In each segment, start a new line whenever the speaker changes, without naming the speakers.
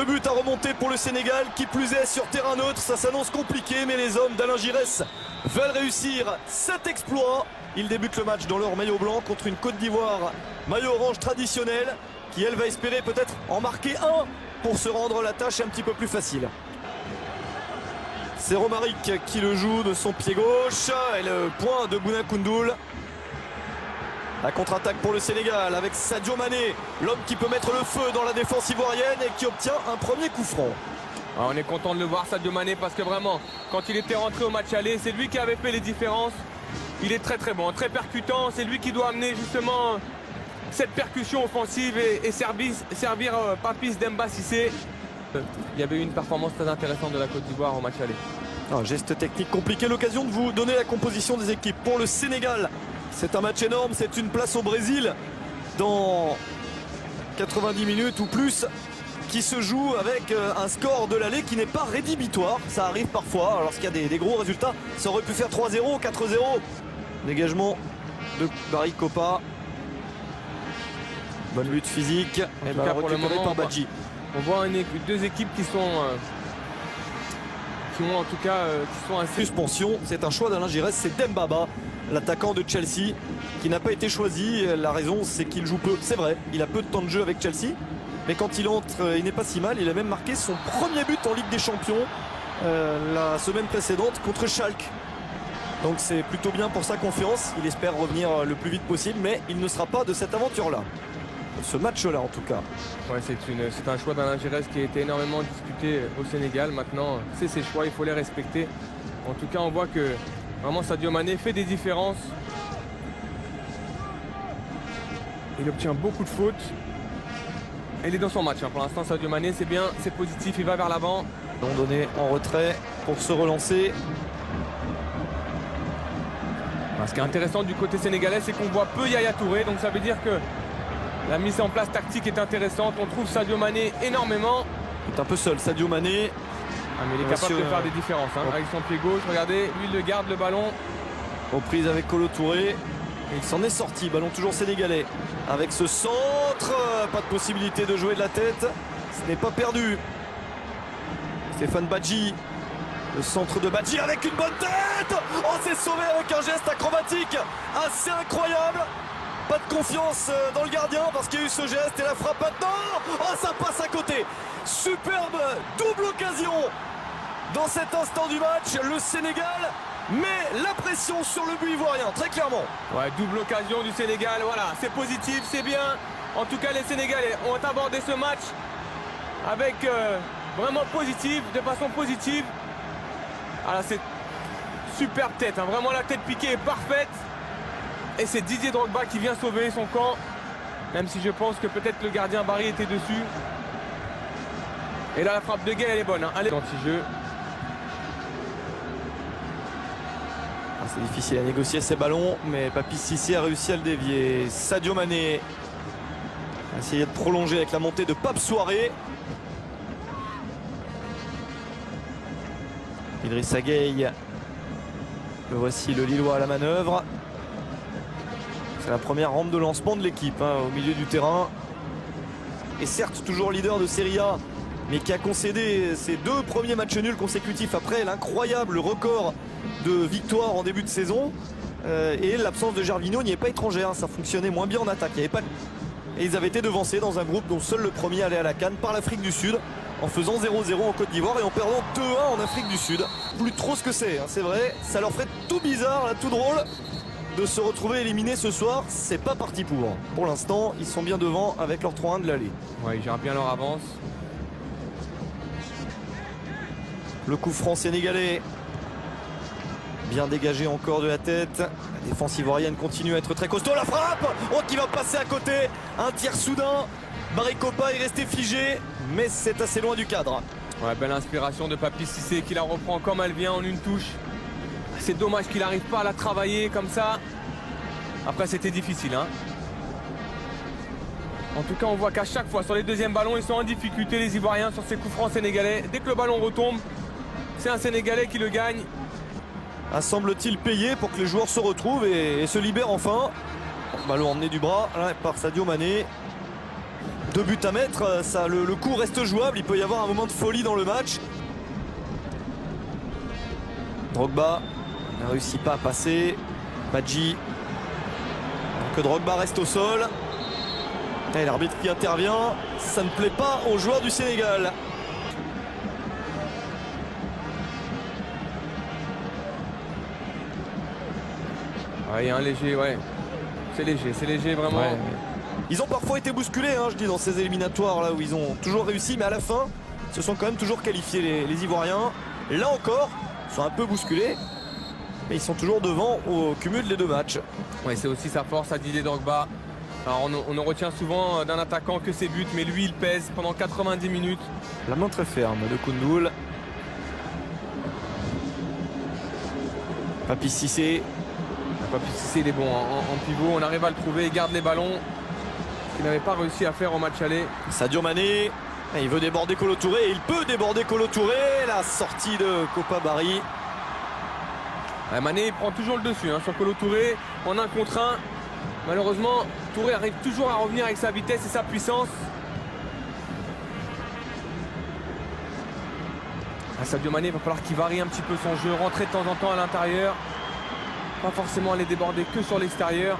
2 buts à remonter pour le Sénégal, qui plus est sur terrain neutre. Ça s'annonce compliqué, mais les hommes d'Alain Giresse veulent réussir cet exploit. Ils débutent le match dans leur maillot blanc contre une Côte d'Ivoire maillot orange traditionnel, qui elle va espérer peut-être en marquer un pour se rendre la tâche un petit peu plus facile. C'est Romaric qui le joue de son pied gauche et le point de Bouna Koundoul. La contre-attaque pour le Sénégal avec Sadio Mané, l'homme qui peut mettre le feu dans la défense ivoirienne et qui obtient un premier coup franc.
On est content de le voir, Sadio Mané, parce que vraiment, quand il était rentré au match aller, c'est lui qui avait fait les différences. Il est très très bon, très percutant, c'est lui qui doit amener justement cette percussion offensive et servir Papis Demba Cissé. Il y avait eu une performance très intéressante de la Côte d'Ivoire au match aller.
Un geste technique compliqué, l'occasion de vous donner la composition des équipes. Pour le Sénégal, c'est un match énorme, c'est une place au Brésil dans 90 minutes ou plus, qui se joue avec un score de l'aller qui n'est pas rédhibitoire. Ça arrive parfois, lorsqu'il y a des gros résultats. Ça aurait pu faire 3-0, 4-0. Dégagement de Barry Kopa. Bonne lutte physique. Et
tout cas, pour le moment,
par Badji.
On voit deux équipes qui sont en tout cas qui sont assez...
Suspension, c'est un choix d'Alain Giresse, c'est Dembaba, l'attaquant de Chelsea, qui n'a pas été choisi. La raison, c'est qu'il joue peu. C'est vrai, il a peu de temps de jeu avec Chelsea, mais quand il entre, il n'est pas si mal. Il a même marqué son premier but en Ligue des Champions la semaine précédente contre Schalke. Donc c'est plutôt bien pour sa confiance. Il espère revenir le plus vite possible, mais il ne sera pas de cette aventure-là. Ce match-là en tout cas.
Ouais, c'est un choix d'Alain Giresse qui a été énormément discuté au Sénégal. Maintenant, c'est ses choix, il faut les respecter. En tout cas, on voit que vraiment Sadio Mané fait des différences. Il obtient beaucoup de fautes. Et il est dans son match. Pour l'instant, Sadio Mané, c'est bien, c'est positif, il va vers l'avant.
Ballon donné en retrait pour se relancer.
Ce qui est intéressant du côté sénégalais, c'est qu'on voit peu Yaya Touré. Donc ça veut dire que la mise en place tactique est intéressante. On trouve Sadio Mané énormément.
Il est un peu seul, Sadio Mané.
Mais il est capable de faire des différences avec son pied gauche. Regardez, lui il le garde le ballon.
Reprise avec Kolo Touré. Et il s'en est sorti. Ballon toujours sénégalais. Avec ce centre, pas de possibilité de jouer de la tête. Ce n'est pas perdu. Stéphane Badji. Le centre de Badji avec une bonne tête. Oh, c'est sauvé avec un geste acrobatique assez incroyable. Pas de confiance dans le gardien parce qu'il y a eu ce geste et la frappe maintenant. Oh, ça passe à côté. Superbe double occasion dans cet instant du match. Le Sénégal met la pression sur le but ivoirien, très clairement.
Ouais, double occasion du Sénégal. Voilà, c'est positif, c'est bien. En tout cas, les Sénégalais ont abordé ce match avec vraiment positif, de façon positive. Alors c'est superbe tête, vraiment la tête piquée est parfaite. Et c'est Didier Drogba qui vient sauver son camp. Même si je pense que peut-être le gardien Barry était dessus. Et là la frappe de Gueye elle est bonne. Allez, anti-jeu.
C'est difficile à négocier ces ballons, mais Papis Cissé a réussi à le dévier. Sadio Mané a essayé de prolonger avec la montée de Pape Souaré. Idrissa Gueye. Le voici, le Lillois à la manœuvre. C'est la première rampe de lancement de l'équipe au milieu du terrain. Et certes toujours leader de Serie A, mais qui a concédé ses 2 premiers matchs nuls consécutifs après l'incroyable record de victoires en début de saison. Et l'absence de Gervinho n'y est pas étrangère. Ça fonctionnait moins bien en attaque. Il y avait pas... Et ils avaient été devancés dans un groupe dont seul le premier allait à la CAN par l'Afrique du Sud, en faisant 0-0 en Côte d'Ivoire et en perdant 2-1 en Afrique du Sud. Plus trop ce que c'est, c'est vrai. Ça leur ferait tout bizarre, là, tout drôle de se retrouver éliminés ce soir. C'est pas parti pour. Pour l'instant, ils sont bien devant avec leur 3-1 de l'aller.
Ouais, ils gèrent bien leur avance.
Le coup franc sénégalais. Bien dégagé encore de la tête. La défense ivoirienne continue à être très costaud. La frappe, oh, qui va passer à côté. Un tir soudain. Barry Kopa est resté figé, mais c'est assez loin du cadre.
Ouais, belle inspiration de Papis Cissé qui la reprend comme elle vient en une touche. C'est dommage qu'il n'arrive pas à la travailler comme ça. Après, c'était difficile. En tout cas, on voit qu'à chaque fois, sur les deuxièmes ballons, ils sont en difficulté, les Ivoiriens, sur ces coups francs sénégalais. Dès que le ballon retombe, c'est un Sénégalais qui le gagne.
Semble-t-il payé pour que les joueurs se retrouvent et se libèrent enfin. Ballon emmené du bras là, par Sadio Mané. 2 buts à mettre, ça, le coup reste jouable. Il peut y avoir un moment de folie dans le match. Drogba ne réussit pas à passer. Badji. Alors que Drogba reste au sol. Et l'arbitre qui intervient. Ça ne plaît pas aux joueurs du Sénégal.
Ouais, il y a un léger, ouais. C'est léger vraiment.
Ouais. Ils ont parfois été bousculés, hein, je dis, dans ces éliminatoires là où ils ont toujours réussi, mais à la fin, ils se sont quand même toujours qualifiés les Ivoiriens. Là encore, ils sont un peu bousculés, mais ils sont toujours devant au cumul des 2 matchs.
Ouais, c'est aussi sa force à Didier Drogba. Alors on ne retient souvent d'un attaquant que ses buts, mais lui il pèse pendant 90 minutes.
La main très ferme de Koundoul. Papis Cissé.
Papis Cissé il est bon en pivot, on arrive à le trouver, il garde les ballons. Il n'avait pas réussi à faire au match aller.
Sadio Mané, il veut déborder Kolo Touré, et il peut déborder Kolo Touré. La sortie de Kopa Barry.
Mané il prend toujours le dessus sur Kolo Touré en 1 contre 1. Malheureusement, Touré arrive toujours à revenir avec sa vitesse et sa puissance. Sadio Mané, il va falloir qu'il varie un petit peu son jeu, rentrer de temps en temps à l'intérieur. Pas forcément aller déborder que sur l'extérieur.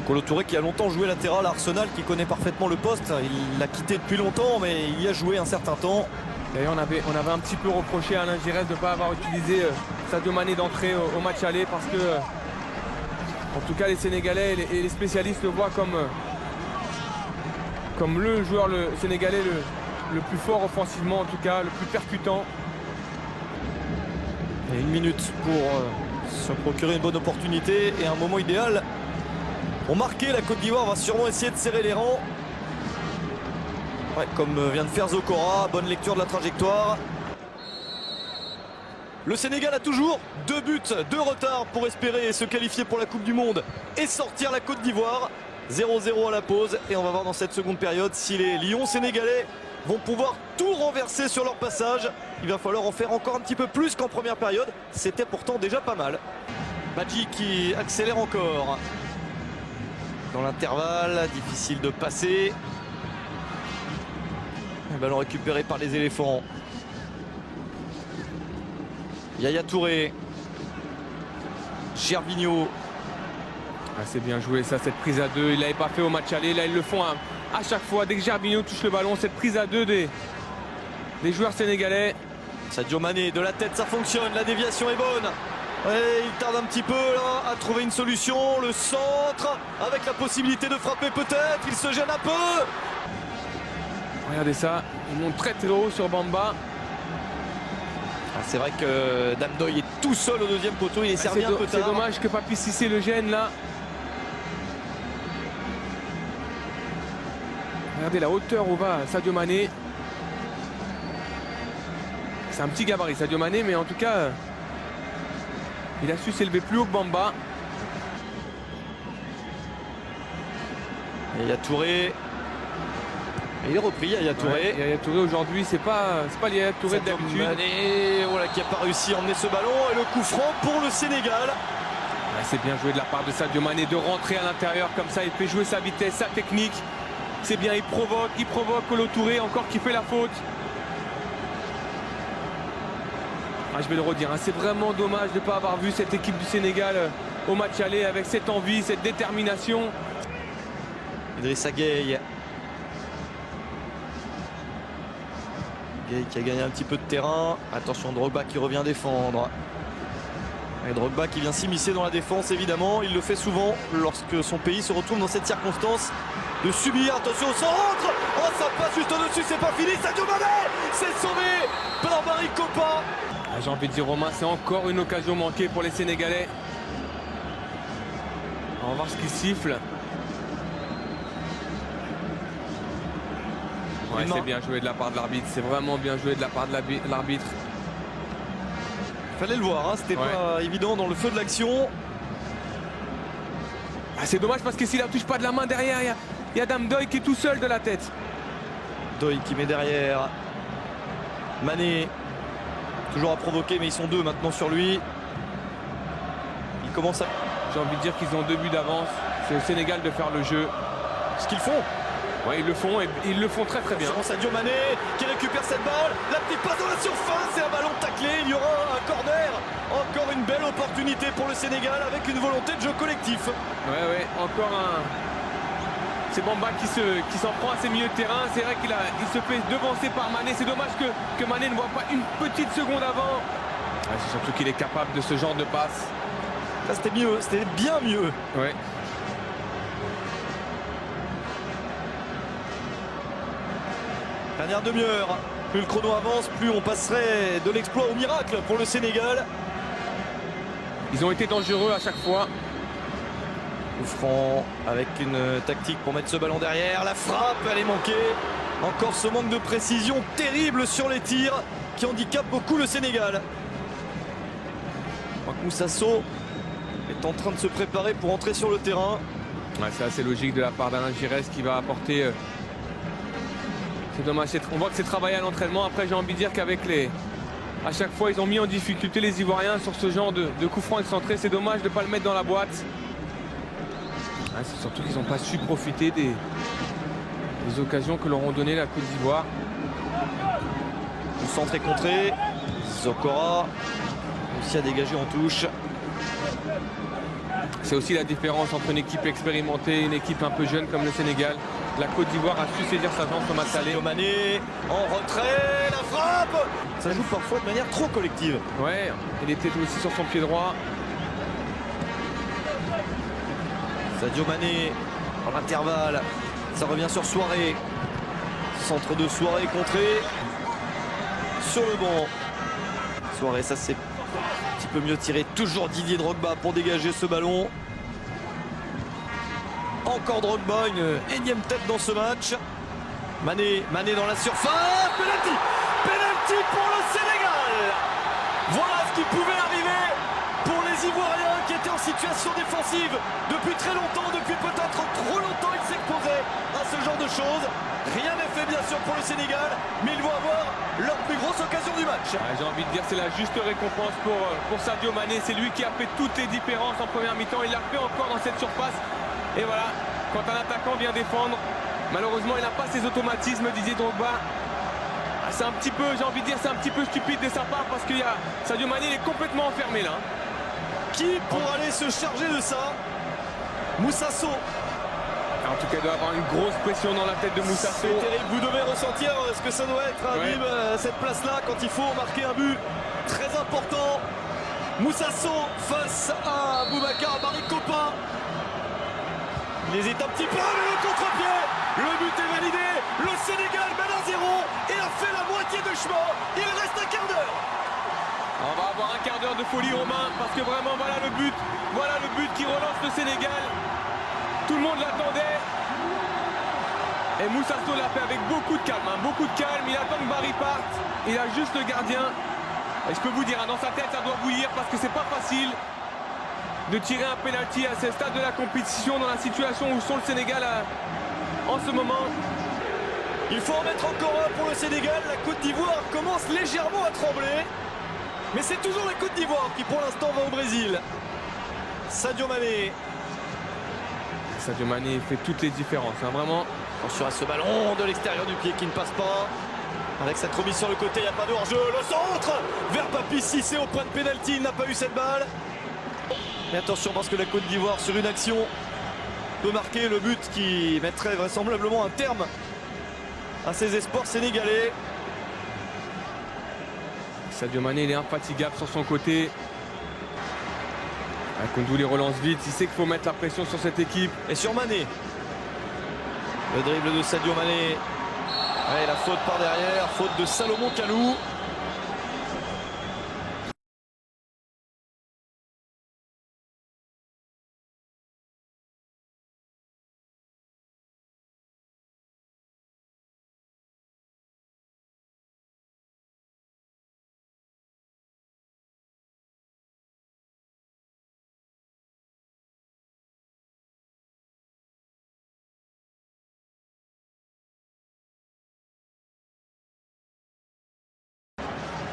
Kolo Touré qui a longtemps joué latéral à Arsenal, qui connaît parfaitement le poste. Il l'a quitté depuis longtemps, mais il y a joué un certain temps.
D'ailleurs, on avait un petit peu reproché à Alain Giresse de ne pas avoir utilisé Sadio Mané d'entrée au match aller parce que, en tout cas, les Sénégalais et les spécialistes le voient comme le joueur sénégalais le plus fort offensivement, en tout cas, le plus percutant.
Et 1 minute pour se procurer une bonne opportunité et un moment idéal. Pour marquer, la Côte d'Ivoire va sûrement essayer de serrer les rangs. Ouais, comme vient de faire Zokora, bonne lecture de la trajectoire. Le Sénégal a toujours 2 buts de retard pour espérer se qualifier pour la Coupe du Monde et sortir la Côte d'Ivoire. 0-0 à la pause et on va voir dans cette seconde période si les Lions sénégalais vont pouvoir tout renverser sur leur passage. Il va falloir en faire encore un petit peu plus qu'en première période. C'était pourtant déjà pas mal. Badji qui accélère encore. Dans l'intervalle, difficile de passer. Un ballon récupéré par les éléphants. Yaya Touré. Gervinho.
C'est bien joué ça, cette prise à 2. Il l'avait pas fait au match aller. Là, ils le font à chaque fois. Dès que Gervinho touche le ballon, cette prise à 2 des joueurs sénégalais.
Sadio Mané, de la tête, ça fonctionne. La déviation est bonne. Ouais, il tarde un petit peu là à trouver une solution. Le centre, avec la possibilité de frapper peut-être. Il se gêne un peu.
Regardez ça, il monte très haut sur Bamba.
C'est vrai que Damdoy est tout seul au 2e poteau. Il est servi un peu tard.
C'est dommage que Papis Cissé le gêne là. Regardez la hauteur où va Sadio Mané. C'est un petit gabarit Sadio Mané, mais en tout cas, il a su s'élever plus haut que Bamba.
Et Yaya Touré. Et il est repris, Yaya Touré.
Ouais, Yaya Touré aujourd'hui, c'est pas Yaya Touré d'habitude.
Voilà, qui n'a pas réussi à emmener ce ballon. Et le coup franc pour le Sénégal.
Ouais, c'est bien joué de la part de Sadio Mané de rentrer à l'intérieur comme ça. Il fait jouer sa vitesse, sa technique. C'est bien, il provoque Kolo Touré encore qui fait la faute. Je vais le redire, c'est vraiment dommage de ne pas avoir vu cette équipe du Sénégal au match aller avec cette envie, cette détermination.
Idrissa Gueye. Gueye qui a gagné un petit peu de terrain. Attention, Drogba qui revient défendre. Et Drogba qui vient s'immiscer dans la défense, évidemment. Il le fait souvent lorsque son pays se retrouve dans cette circonstance de subir. Attention au centre. Oh, ça passe juste au-dessus, c'est pas fini. Sadio Mané, c'est sauvé par Barry Kopa.
J'ai envie de dire, Romain, c'est encore une occasion manquée pour les Sénégalais. On va voir ce qu'ils sifflent. Ouais, c'est bien joué de la part de l'arbitre. C'est vraiment bien joué de la part de l'arbitre.
Fallait le voir, hein. C'était pas évident dans le feu de l'action.
C'est dommage parce que s'il ne la touche pas de la main derrière, il y a Damdoy qui est tout seul de la tête.
Doy qui met derrière. Mané. Toujours à provoquer, mais ils sont 2 maintenant sur lui. Il commence à...
J'ai envie de dire qu'ils ont 2 buts d'avance. C'est au Sénégal de faire le jeu.
Ce qu'ils font.
Ouais, ils le font très très bien.
Sadio Mané qui récupère cette balle, la petite passe dans la surface et un ballon taclé, il y aura un corner. Encore une belle opportunité pour le Sénégal avec une volonté de jeu collectif.
Ouais, encore un... C'est Bamba qui s'en prend à ses milieux de terrain. C'est vrai qu'il se fait devancer par Mané. C'est dommage que Mané ne voit pas une petite seconde avant. Ouais, c'est surtout qu'il est capable de ce genre de passe.
Là c'était mieux, c'était bien mieux.
Ouais.
Dernière demi-heure, plus le chrono avance, plus on passerait de l'exploit au miracle pour le Sénégal.
Ils ont été dangereux à chaque fois.
Franc avec une tactique pour mettre ce ballon derrière. La frappe, elle est manquée. Encore ce manque de précision terrible sur les tirs qui handicape beaucoup le Sénégal. Moussasso est en train de se préparer pour entrer sur le terrain.
Ouais, c'est assez logique de la part d'Alain Giresse qui va apporter... C'est dommage, on voit que c'est travaillé à l'entraînement. Après, j'ai envie de dire qu'avec à chaque fois, ils ont mis en difficulté les Ivoiriens sur ce genre de coup franc excentré. C'est dommage de ne pas le mettre dans la boîte. Ouais, c'est surtout qu'ils n'ont pas su profiter des occasions que leur ont donné la Côte d'Ivoire.
Le centre est contré. Zokora aussi à dégager en touche.
C'est aussi la différence entre une équipe expérimentée et une équipe un peu jeune comme le Sénégal. La Côte d'Ivoire a su saisir sa chance au match aller.
Sadio Mané en retrait, la frappe. Ça joue parfois de manière trop collective.
Ouais, il était aussi sur son pied droit.
Sadio Mané en intervalle. Ça revient sur Souaré. Centre de Souaré contré. Sur le banc. Souaré, ça c'est un petit peu mieux tiré. Toujours Didier Drogba pour dégager ce ballon. Encore Drogba, une énième tête dans ce match. Mané dans la surface. Penalty. Penalty pour le Sénégal. Voilà ce qui pouvait arriver pour les Ivoiriens qui étaient en situation défensive depuis très longtemps, depuis peut-être trop longtemps. Ils s'exposaient à ce genre de choses. Rien n'est fait bien sûr pour le Sénégal, mais ils vont avoir leur plus grosse occasion du match.
Ouais, j'ai envie de dire c'est la juste récompense pour Sadio Mané. C'est lui qui a fait toutes les différences en première mi-temps. Il l'a fait encore dans cette surface. Et voilà, quand un attaquant vient défendre, malheureusement il n'a pas ses automatismes, Didier Drogba. C'est un petit peu, j'ai envie de dire, c'est un petit peu stupide de sa part parce que Sadio Mané il est complètement enfermé là.
Qui pour aller se charger de ça? Moussasso.
En tout cas, il doit avoir une grosse pression dans la tête de Moussasso.
C'est terrible, vous devez ressentir ce que ça doit être, Habib, cette place-là, quand il faut marquer un but très important. Moussasso face à Boubacar Barry-Copin. Il hésite un petit peu, mais le contre-pied, le but est validé. Le Sénégal mène à 0 et a fait la moitié de chemin. Il reste un quart d'heure.
On va avoir un quart d'heure de folie Romain parce que vraiment voilà le but qui relance le Sénégal. Tout le monde l'attendait. Et Moussasso l'a fait avec beaucoup de calme. Beaucoup de calme. Il attend que Barry parte. Il a juste le gardien. Et je peux vous dire, dans sa tête, ça doit bouillir parce que c'est pas facile de tirer un penalty à ce stade de la compétition dans la situation où sont le Sénégal en ce moment.
Il faut en mettre encore un pour le Sénégal. La Côte d'Ivoire commence légèrement à trembler. Mais c'est toujours la Côte d'Ivoire qui pour l'instant va au Brésil. Sadio Mané.
Sadio Mané fait toutes les différences, vraiment.
Attention à ce ballon de l'extérieur du pied qui ne passe pas. Avec cette remise sur le côté, il n'y a pas de hors-jeu. Le centre vers Papi Cissé au point de pénalty. Il n'a pas eu cette balle. Mais attention parce que la Côte d'Ivoire sur une action peut marquer le but qui mettrait vraisemblablement un terme à ses espoirs sénégalais.
Sadio Mané il est infatigable sur son côté. Koundou les relance vite, il sait qu'il faut mettre la pression sur cette équipe.
Et sur Mané. Le dribble de Sadio Mané. Ouais, la faute par derrière, faute de Salomon Kalou.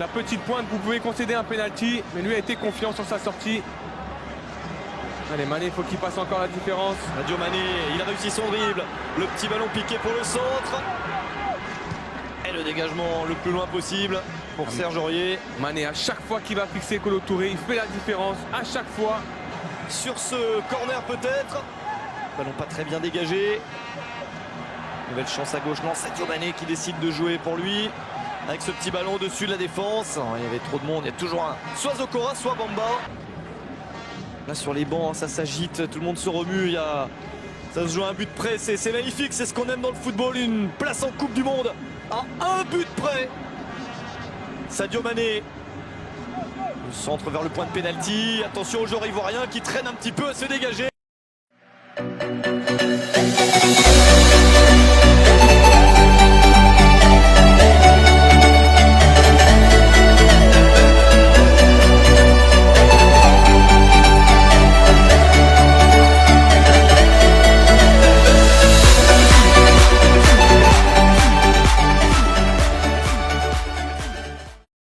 La petite pointe, vous pouvez concéder un penalty, mais lui a été confiant sur sa sortie. Allez, Mané, il faut qu'il passe encore la différence.
Sadio Mané, il a réussi son dribble. Le petit ballon piqué pour le centre. Et le dégagement le plus loin possible pour Serge Aurier.
Mané, à chaque fois qu'il va fixer Kolo Touré, il fait la différence. À chaque fois.
Sur ce corner peut-être. Ballon pas très bien dégagé. Nouvelle chance à gauche. Non, Sadio Mané qui décide de jouer pour lui. Avec ce petit ballon au-dessus de la défense. Oh, il y avait trop de monde. Il y a toujours un. Soit Zokora, soit Bamba. Là sur les bancs, ça s'agite. Tout le monde se remue. Ça se joue à un but près. C'est magnifique. C'est ce qu'on aime dans le football. Une place en Coupe du Monde. À un but près. Sadio Mané. Le centre vers le point de pénalty. Attention aux joueurs ivoiriens qui traînent un petit peu à se dégager.